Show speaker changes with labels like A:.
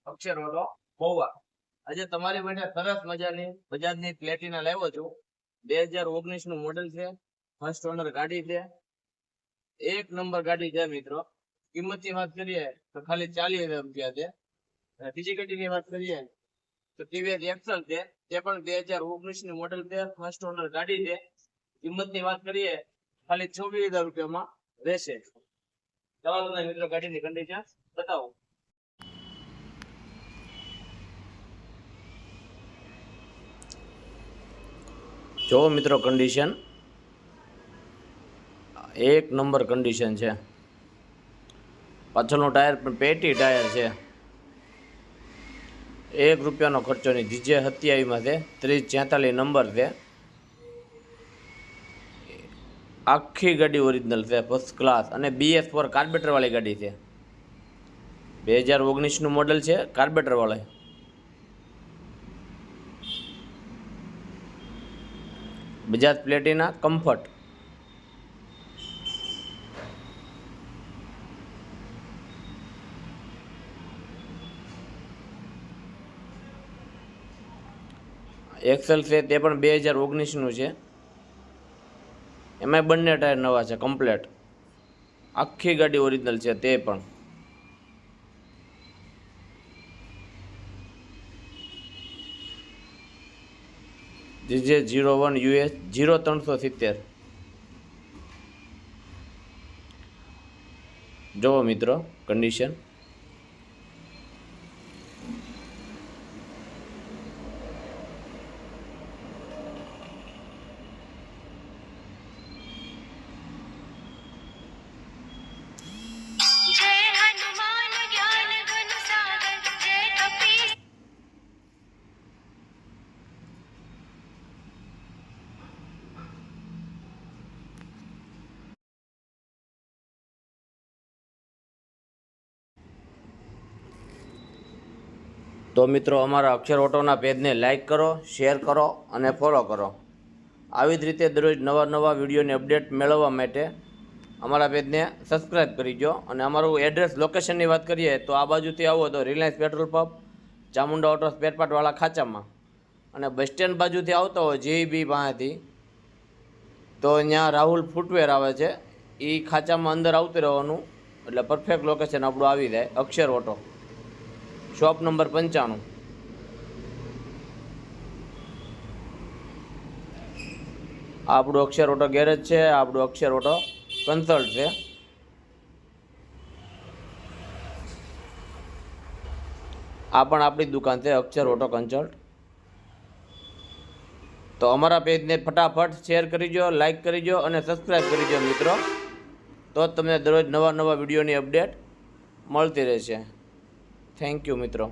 A: અક્ષર auto Mahuva. આજે તમારી માટે સરસ મજાની બજાજની પ્લેટિના લાવ્યો છું। 2019 નું મોડેલ છે, ફર્સ્ટ ઓનર ગાડી છે, એક નંબર ગાડી છે મિત્રો। કિંમતની વાત કરીએ તો ખાલી 40,000 રૂપિયા છે। બીજી ગાડીની વાત કરીએ તો ટીવીએસ એક્સેલ છે, તે પણ 2019 નું મોડેલ છે, ફર્સ્ટ ઓનર ગાડી છે। કિંમતની વાત કરીએ ખાલી 26,000 રૂપિયામાં રહેશે। ચાલો તમને મિત્રો ગાડીની કન્ડિશન બતાવો। જો મિત્રો કન્ડિશન એક નંબર કન્ડિશન છે। પાછળનું ટાયર પણ પેટી ટાયર છે। ₹1 ખર્ચો નહીં। GJ27 માં છે, 3046 નંબર છે। આખી ગાડી ઓરિજિનલ છે, ફર્સ્ટ ક્લાસ, અને BS4 કાર્બેટર વાળી ગાડી છે। 2019 નું મોડેલ છે, કાર્બેટર વાળી। Bajaj Platina comfort. એક્સેલ છે, તે પણ 2019 નું છે। એમાં બંને ટાયર નવા છે, કમ્પ્લેટ। આખી ગાડી ઓરિજિનલ છે તે પણ। GJ01 US 0370। જોવો મિત્રો કન્ડિશન। તો મિત્રો અમારા અક્ષર ઓટોના પેજને લાઇક કરો, શેર કરો અને ફોલો કરો। આવી જ રીતે દરરોજ નવા વિડીયોની અપડેટ મેળવવા માટે અમારા પેજને સબસ્ક્રાઈબ કરીજો। અને અમારું એડ્રેસ લોકેશનની વાત કરીએ તો આ બાજુથી આવો તો Reliance petrol pump, Chamunda auto સ્પેરપાર્ટવાળા ખાંચામાં, અને બસ સ્ટેન્ડ બાજુથી આવતો હોય JB પાસેથી તો અહીંયા રાહુલ ફૂટવેર આવે છે, એ ખાંચામાં અંદર આવતું રહેવાનું, એટલે પરફેક્ટ લોકેશન આપણું આવી જાય। અક્ષર ઓટો, શોપ નંબર 95। આપણું અક્ષર ઓટો ગેરેજ છે, આપણું અક્ષર ઓટો કન્સલ્ટ છે। આ પણ આપણી દુકાન છે, અક્ષર ઓટો કન્સલ્ટ। તો અમારા પેજને ફટાફટ શેર કરીજો, લાઈક કરીજો અને સબસ્ક્રાઈબ કરીજો મિત્રો। તો તમને દરરોજ નવા વિડીયોની અપડેટ મળતી રહેશે। થેન્ક યુ મિત્રો।